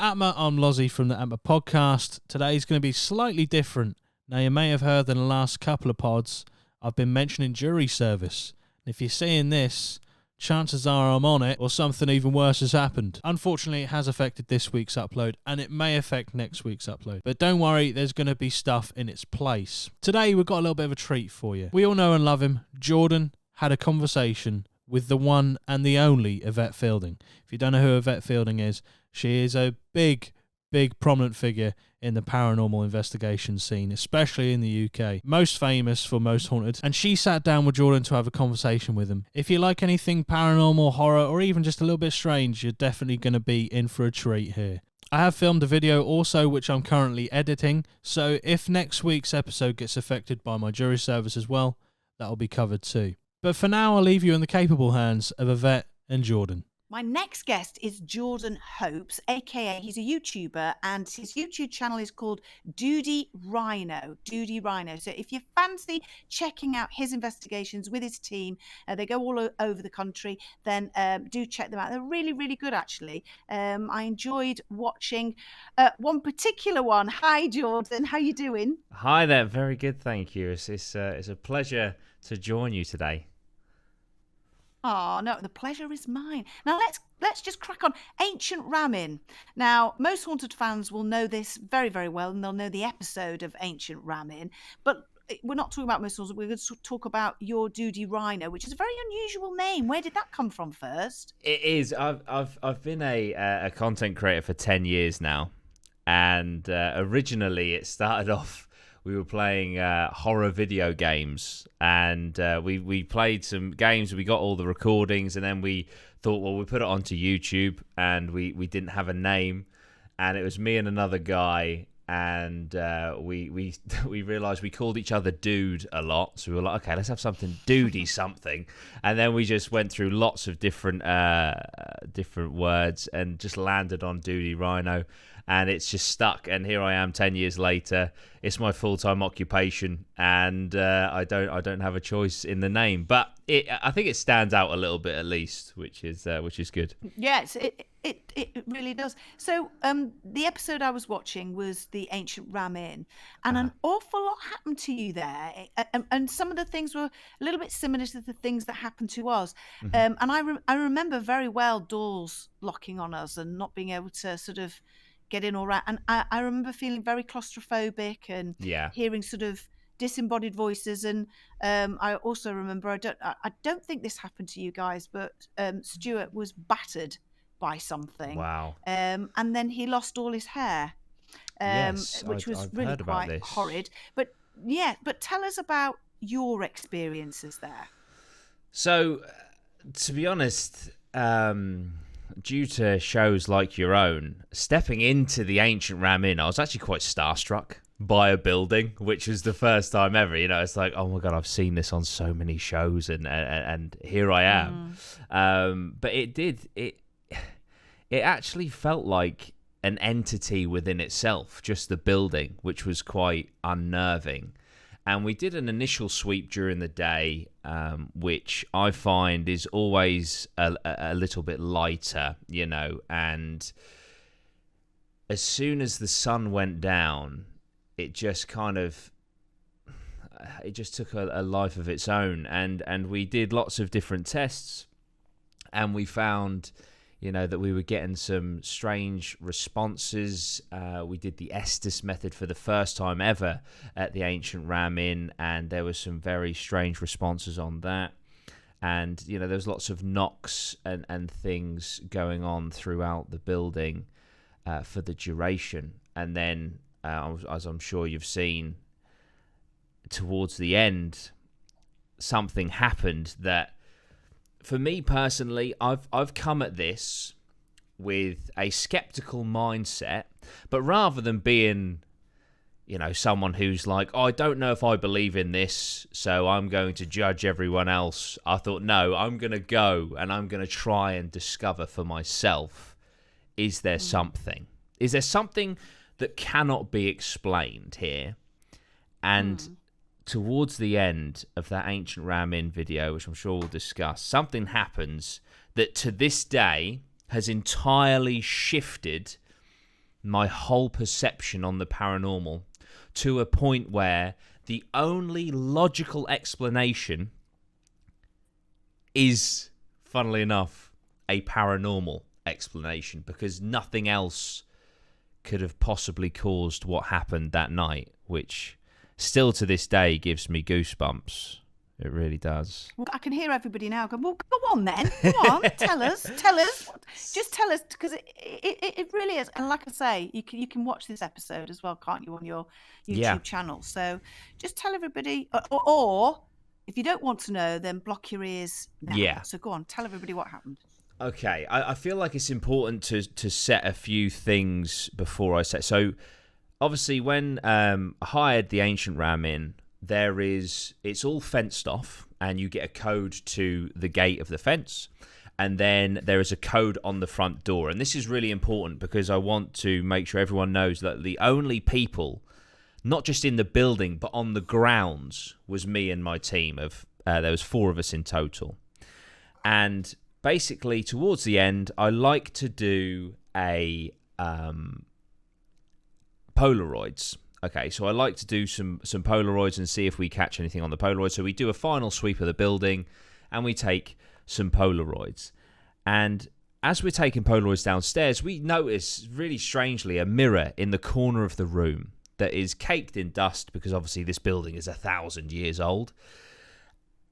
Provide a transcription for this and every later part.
APMA, I'm Lozzie from the APMA podcast. Today's going to be slightly different. Now, you may have heard in the last couple of pods, I've been mentioning jury service. If you're seeing this, chances are I'm on it or something even worse has happened. Unfortunately, it has affected this week's upload and it may affect next week's upload. But don't worry, there's going to be stuff in its place. Today, we've got a little bit of a treat for you. We all know and love him. Jordan had a conversation with the one and the only Yvette Fielding. If you don't know who Yvette Fielding is, she is a big prominent figure in the paranormal investigation scene, especially in the UK. Most famous for Most Haunted. And she sat down with Jordan to have a conversation with him. If you like anything paranormal, horror, or even just a little bit strange, you're definitely going to be in for a treat here. I have filmed a video also which I'm currently editing, so if next week's episode gets affected by my jury service as well, that'll be covered too. But for now, I'll leave you in the capable hands of Yvette and Jordan. My next guest is Jordan Hopes, aka he's a YouTuber, and his YouTube channel is called Rhino. So if you fancy checking out his investigations with his team, they go all over the country, then do check them out. They're really good, actually. I enjoyed watching one particular one. Hi, Jordan. How you doing? Hi there. Very good, thank you. It's a pleasure to join you today. Oh, no, the pleasure is mine. Now, let's just crack on. Ancient Ramen. Now, most Haunted fans will know this very well, and they'll know the episode of Ancient Ramen. But we're not talking about most Haunted. We're going to talk about your Rhino, which is a very unusual name. Where did that come from first? It is. I've been a content creator for 10 years now, and originally it started off. We were playing horror video games, and we played some games. We got all the recordings, and then we thought, well, we put it onto YouTube, and we didn't have a name, and it was me and another guy, and we realised we called each other dude a lot, so we were like, okay, let's have something dudey something, and then we just went through lots of different words and just landed on Dudey Rhino. And it's just stuck, and here I am 10 years later. It's my full-time occupation, and I don't have a choice in the name. But I think it stands out a little bit at least, which is good. Yes, it really does. So the episode I was watching was the Ancient Ramen, and an awful lot happened to you there, and some of the things were a little bit similar to the things that happened to us. And I remember very well doors locking on us and not being able to sort of get in all right. And I remember feeling very claustrophobic and hearing sort of disembodied voices. And I also remember, I don't think this happened to you guys, but Stuart was battered by something. Wow. And then he lost all his hair, which was I've really heard about quite this. horrid. But tell us about your experiences there. So, to be honest, due to shows like your own, stepping into the Ancient Ramen, I was actually quite starstruck by a building, which was the first time ever. You know, it's like, oh my God, I've seen this on so many shows, and here I am. But it actually felt like an entity within itself, just the building, which was quite unnerving. And we did an initial sweep during the day, which I find is always a little bit lighter, you know. And as soon as the sun went down, it just took a life of its own. And we did lots of different tests, and we found, you know, that we were getting some strange responses. We did the Estus Method for the first time ever at the Ancient Ramen, and there were some very strange responses on that. And, you know, there was lots of knocks and things going on throughout the building for the duration. And then, as I'm sure you've seen, towards the end, something happened that, for me personally, I've come at this with a skeptical mindset, but rather than being, you know, someone who's like, oh, I don't know if I believe in this, so I'm going to judge everyone else, I thought, no, I'm going to go and I'm going to try and discover for myself, is there something? Is there something that cannot be explained here? And towards the end of that Ancient Ramen video, which I'm sure we'll discuss, something happens that to this day has entirely shifted my whole perception on the paranormal to a point where the only logical explanation is, funnily enough, a paranormal explanation, because nothing else could have possibly caused what happened that night, which still to this day gives me goosebumps. It really does. Well, I can hear everybody now going, well, go on then. Go on, tell us. Just tell us, because it really is. And like I say, you can watch this episode as well, can't you, on your YouTube channel. So just tell everybody, or if you don't want to know, then block your ears now. Yeah. So go on, tell everybody what happened. Okay, I feel like it's important to set a few things before I say. So obviously when I hired the Ancient Ramen, it's all fenced off, and you get a code to the gate of the fence, and then there is a code on the front door. And this is really important because I want to make sure everyone knows that the only people, not just in the building but on the grounds, was me and my team of there was 4 of us in total. And basically towards the end, I like to do a Polaroids. Okay, so I like to do some Polaroids and see if we catch anything on the Polaroid. So we do a final sweep of the building and we take some Polaroids. And as we're taking Polaroids downstairs, we notice, really strangely, a mirror in the corner of the room that is caked in dust, because obviously this building is 1,000 years old.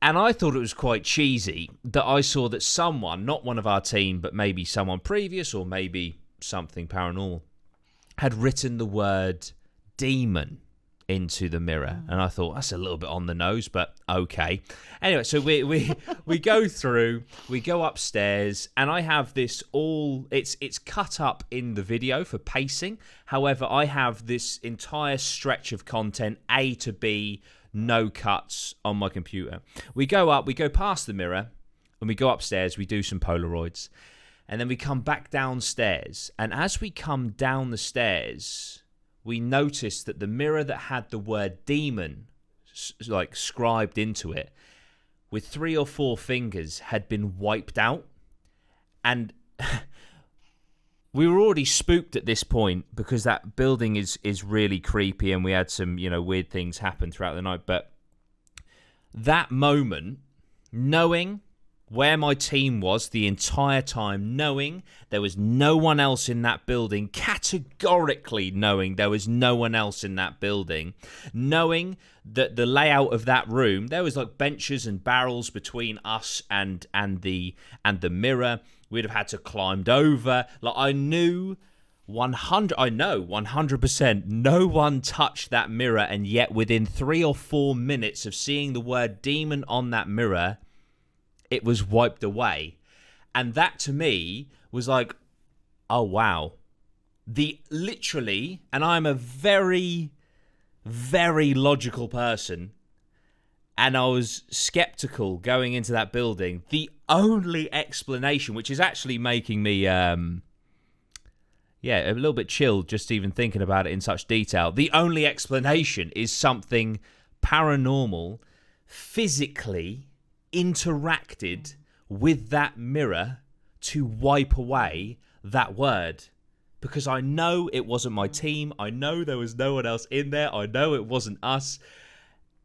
And I thought it was quite cheesy that I saw that someone, not one of our team, but maybe someone previous or maybe something paranormal, had written the word demon into the mirror. And I thought, that's a little bit on the nose, but okay. Anyway, so we go through, we go upstairs, and I have this it's cut up in the video for pacing. However, I have this entire stretch of content, A to B, no cuts, on my computer. We go up, we go past the mirror, and we go upstairs, we do some Polaroids, and then we come back downstairs. And as we come down the stairs, we noticed that the mirror that had the word demon like scribed into it with 3 or 4 fingers had been wiped out. And we were already spooked at this point because that building is really creepy, and we had some, weird things happen throughout the night. But that moment, knowing where my team was the entire time, knowing there was no one else in that building, categorically knowing there was no one else in that building, knowing that the layout of that room, there was like benches and barrels between us and the mirror. We'd have had to climbed over. Like, I know 100% no one touched that mirror, and yet within 3 or 4 minutes of seeing the word demon on that mirror, it was wiped away. And that to me was like, oh wow. Literally, and I'm a very, very logical person, and I was skeptical going into that building. The only explanation, which is actually making me a little bit chilled just even thinking about it in such detail. The only explanation is something paranormal physically interacted with that mirror to wipe away that word. Because I know it wasn't my team. I know there was no one else in there. I know it wasn't us.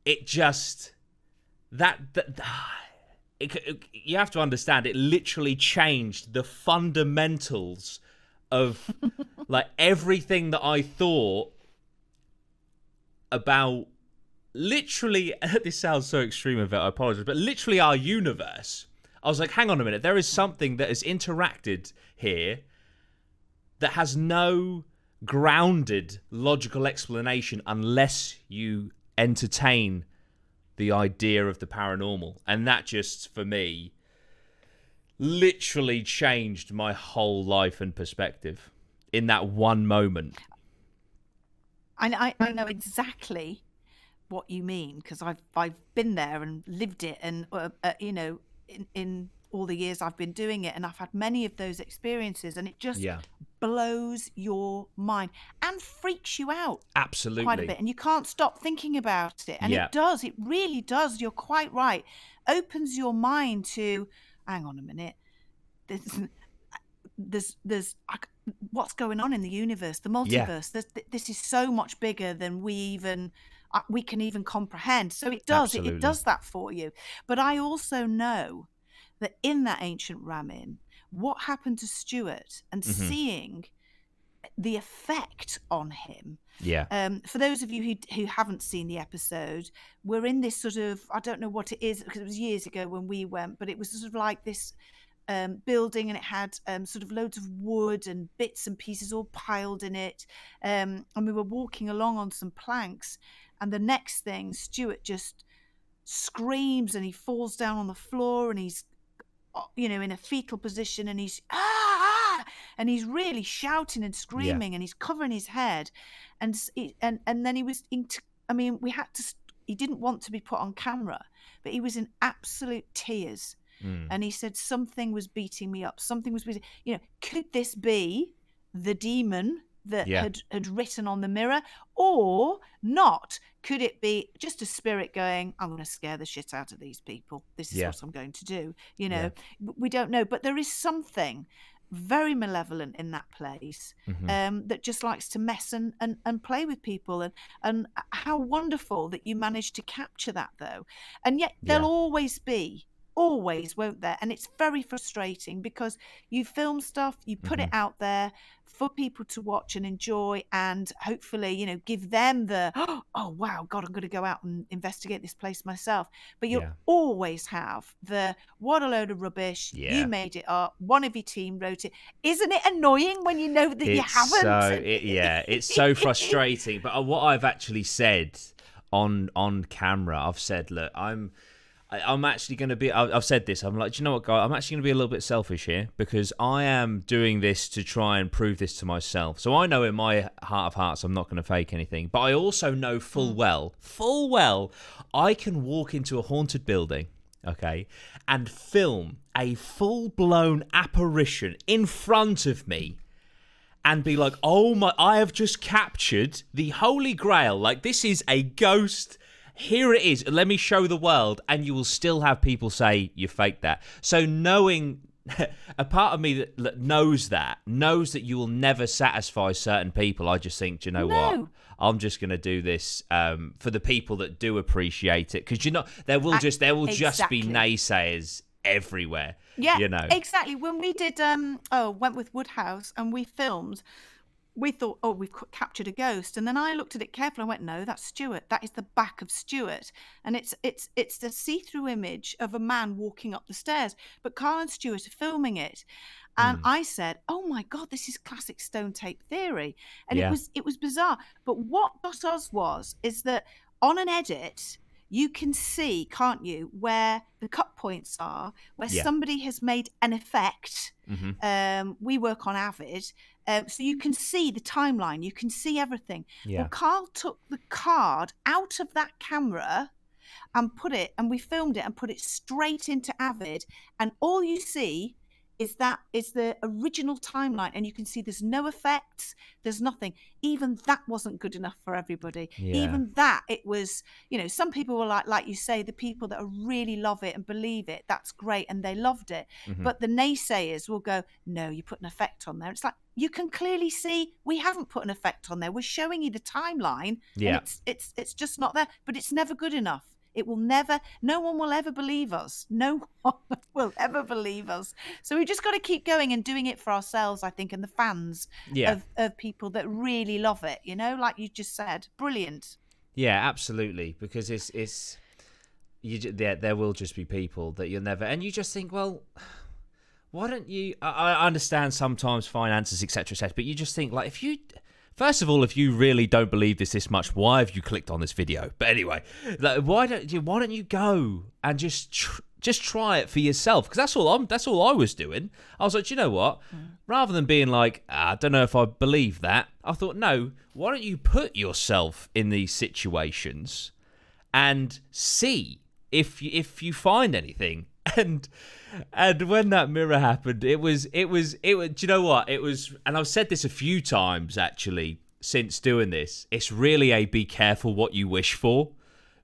It just... you have to understand, it literally changed the fundamentals of like everything that I thought about. Literally, this sounds so extreme of it, I apologize, but literally our universe. I was like, hang on a minute, there is something that has interacted here that has no grounded logical explanation unless you entertain the idea of the paranormal. And that just, for me, literally changed my whole life and perspective in that one moment. I know exactly what you mean, because I've been there and lived it, and in all the years I've been doing it, and I've had many of those experiences, and it just blows your mind and freaks you out absolutely quite a bit, and you can't stop thinking about it. And it really does, you're quite right, opens your mind to, hang on a minute, there's what's going on in the universe, the multiverse. This is so much bigger than we can even comprehend. So it does that for you. But I also know that in that Ancient Ramen, what happened to Stuart and seeing the effect on him. For those of you who haven't seen the episode, we're in this sort of, I don't know what it is because it was years ago when we went, but it was sort of like this building, and it had sort of loads of wood and bits and pieces all piled in it, and we were walking along on some planks, and the next thing Stuart just screams and he falls down on the floor, and he's in a fetal position, and he's and he's really shouting and screaming, and he's covering his head, and then he was we had to, he didn't want to be put on camera, but he was in absolute tears. And he said, something was beating me up. Something was beating, could this be the demon that had written on the mirror, or not? Could it be just a spirit going, I'm going to scare the shit out of these people. This is what I'm going to do. We don't know, but there is something very malevolent in that place, that just likes to mess and play with people. And how wonderful that you managed to capture that, though. And yet there'll always, won't there? And it's very frustrating because you film stuff, you put it out there for people to watch and enjoy, and hopefully, give them the, oh wow, God, I'm going to go out and investigate this place myself. But you'll always have the, what a load of rubbish, you made it up, one of your team wrote it. Isn't it annoying when you know that you haven't? It's so frustrating. But what I've actually said on camera, I've said, look, I'm actually going to be, I've said this, I'm like, do you know what, guy? I'm actually going to be a little bit selfish here, because I am doing this to try and prove this to myself. So I know in my heart of hearts I'm not going to fake anything, but I also know full well, I can walk into a haunted building, okay, and film a full-blown apparition in front of me and be like, oh my, I have just captured the Holy Grail. Like, this is a ghost. Here it is. Let me show the world. And you will still have people say you faked that. So knowing, a part of me that knows that you will never satisfy certain people, I just think, do you know what? I'm just going to do this for the people that do appreciate it. Because there will just be naysayers everywhere. Yeah, exactly. When we did Wentworth Woodhouse, and we filmed, we thought, oh, we've captured a ghost. And then I looked at it carefully and went, no, that's Stuart. That is the back of Stuart. And it's the see-through image of a man walking up the stairs. But Carl and Stuart are filming it. And I said, oh my God, this is classic stone tape theory. And it was bizarre. But what got us is that on an edit, you can see, can't you, where the cut points are, where somebody has made an effect. We work on Avid. So you can see the timeline, you can see everything. Well, Carl took the card out of that camera and we filmed it and put it straight into Avid, and all you see is the original timeline, and you can see there's no effects, there's nothing. Even that wasn't good enough for everybody. Even that, it was, some people were like you say, the people that really love it and believe it, that's great, and they loved it. But the naysayers will go, no, you put an effect on there. It's like, you can clearly see we haven't put an effect on there. We're showing you the timeline, and it's just not there. But it's never good enough. It will never, no one will ever believe us. No one will ever believe us. So we just got to keep going and doing it for ourselves, I think, and the fans of people that really love it, like you just said. Brilliant. Yeah, absolutely. Because there will just be people that you'll never, and you just think, well, why don't you, I understand sometimes finances, etc., but you just think, like, first of all, if you really don't believe this much, why have you clicked on this video? But anyway, like, why don't you go and just try it for yourself? Because that's all I was doing. I was like, you know what? Rather than being like, I don't know if I believe that, I thought, no, why don't you put yourself in these situations and see if you find anything? And when that mirror happened, it was. Do you know what? It was, and I've said this a few times actually since doing this. It's really a be careful what you wish for,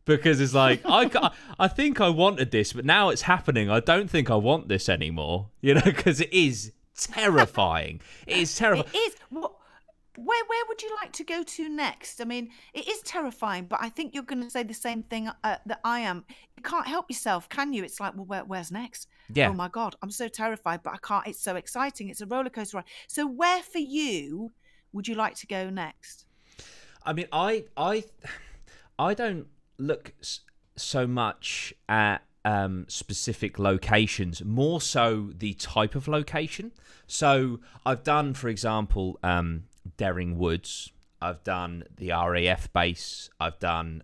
because it's like I think I wanted this, but now it's happening. I don't think I want this anymore. Because it is terrifying. It is terrifying. It is. Where would you like to go to next? I mean, it is terrifying, but I think you're going to say the same thing that I am. You can't help yourself, can you? It's like, well, where's next? Yeah. Oh my God, I'm so terrified, but I can't. It's so exciting. It's a roller coaster ride. So where for you would you like to go next? I mean, I don't look so much at specific locations, more so the type of location. So I've done, for example, Derring Woods. I've done the RAF base. I've done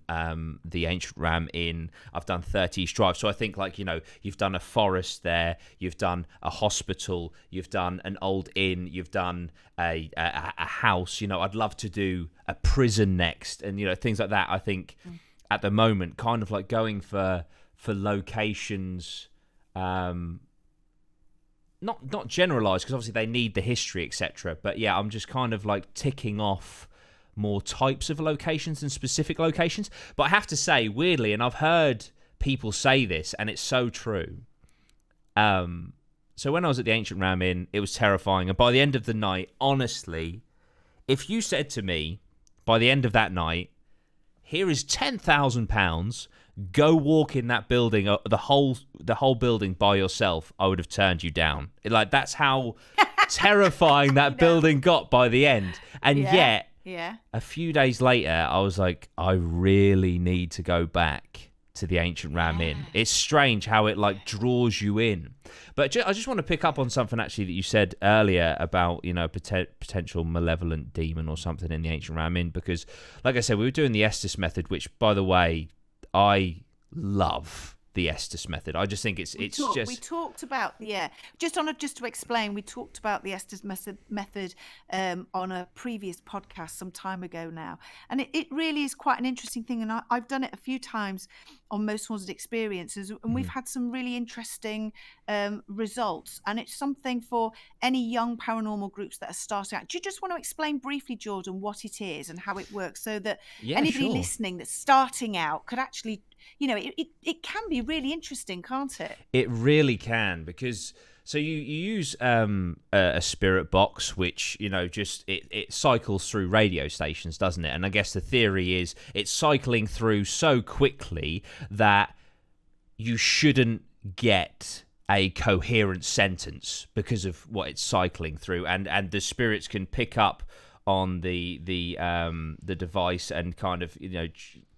the Ancient Ram Inn. I've done 30 East Drive. So I think, like, you know, you've done a forest there. You've done a hospital. You've done an old inn. You've done a house. You know, I'd love to do a prison next, and, you know, things like that. I think at the moment, kind of like going for locations, not generalized, because obviously they need the history, etc. But yeah, I'm just kind of like ticking off more types of locations than specific locations. But I have to say, weirdly, and I've heard people say this, and it's so true. So when I was at the Ancient Ram Inn, it was terrifying. And by the end of the night, honestly, if you said to me, by the end of that night, here is £10,000, go walk in that building, the whole building by yourself, I would have turned you down. Like, that's how terrifying that building got by the end. And yet, a few days later, I was like, I really need to go back to the Ancient Ram Inn. It's strange how it like draws you in. But I just want to pick up on something actually that you said earlier about, you know, potential malevolent demon or something in the Ancient Ram Inn, because like I said, we were doing the Estus Method, which, by the way, I love the Estus Method. I just think we talked about just to explain, we talked about the Estus method on a previous podcast some time ago now, and it really is quite an interesting thing, and I've done it a few times on Most Haunted Experiences, and we've had some really interesting results, and it's something for any young paranormal groups that are starting out. Do you just want to explain briefly, Jordan, what it is and how it works, so that anybody listening that's starting out could actually, you know, it can be really interesting, can't it? It really can, because so you use a spirit box, which, you know, just it cycles through radio stations, doesn't it? And I guess the theory is it's cycling through so quickly that you shouldn't get a coherent sentence because of what it's cycling through, and the spirits can pick up on the device and kind of, you know,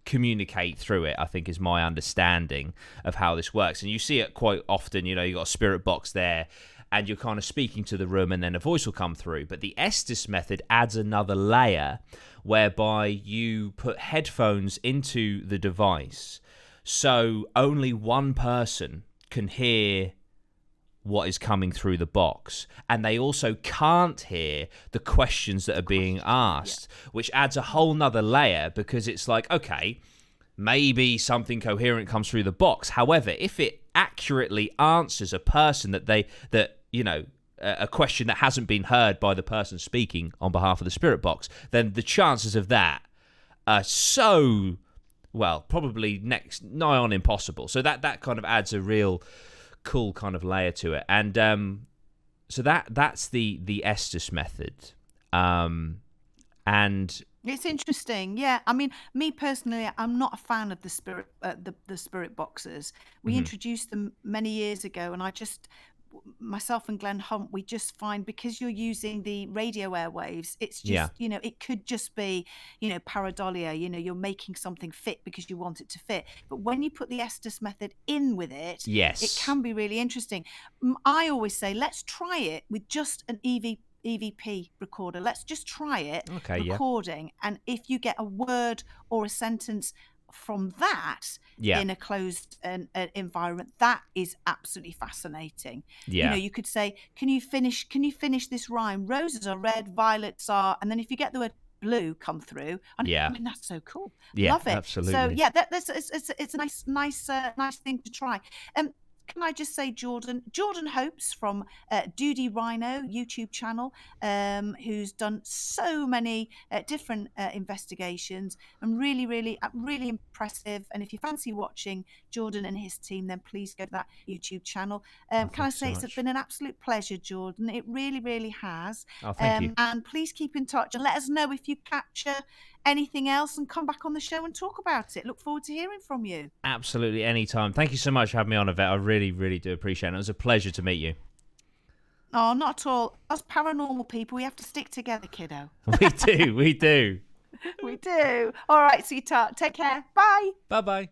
communicate through it, I think, is my understanding of how this works. And you see it quite often, you know, you got a spirit box there and you're kind of speaking to the room and then a voice will come through. But the Estus Method adds another layer whereby you put headphones into the device, so only one person can hear what is coming through the box, and they also can't hear the questions that are being asked, which adds a whole nother layer, because it's like, okay, maybe something coherent comes through the box. However, if it accurately answers a person a question that hasn't been heard by the person speaking on behalf of the spirit box, then the chances of that are so, well, probably nigh on impossible. So that kind of adds a real cool kind of layer to it. And so that's the Estus Method. And it's interesting. Yeah, I mean, me personally, I'm not a fan of the spirit boxes. We introduced them many years ago, and myself and Glenn Hunt, we just find, because you're using the radio airwaves, it's just, you know, it could just be, you know, pareidolia, you know, you're making something fit because you want it to fit. But when you put the Estus Method in with it, it can be really interesting. I always say, let's try it with just an EVP recorder. Let's just try it recording. And if you get a word or a sentence from that in a closed environment, that is absolutely fascinating. You know, you could say, can you finish this rhyme? Roses are red, violets are, and then if you get the word blue come through, I mean, that's so cool. Love it. Absolutely. So it's a nice thing to try. can I just say, Jordan Hopes from Duty Rhino YouTube channel, who's done so many different investigations, and really, really, really impressive. And if you fancy watching Jordan and his team, then please go to that YouTube channel. Can I say it's been an absolute pleasure, Jordan? It really, really has. Oh, thank you. And please keep in touch and let us know if you capture anything else and come back on the show and talk about it. Look forward to hearing from you. Absolutely, anytime. Thank you so much for having me on, Yvette. I really, really do appreciate it. It was a pleasure to meet you. Oh, not at all. Us paranormal people, we have to stick together, kiddo. We do. We do. All right, sweetheart. Take care. Bye. Bye-bye.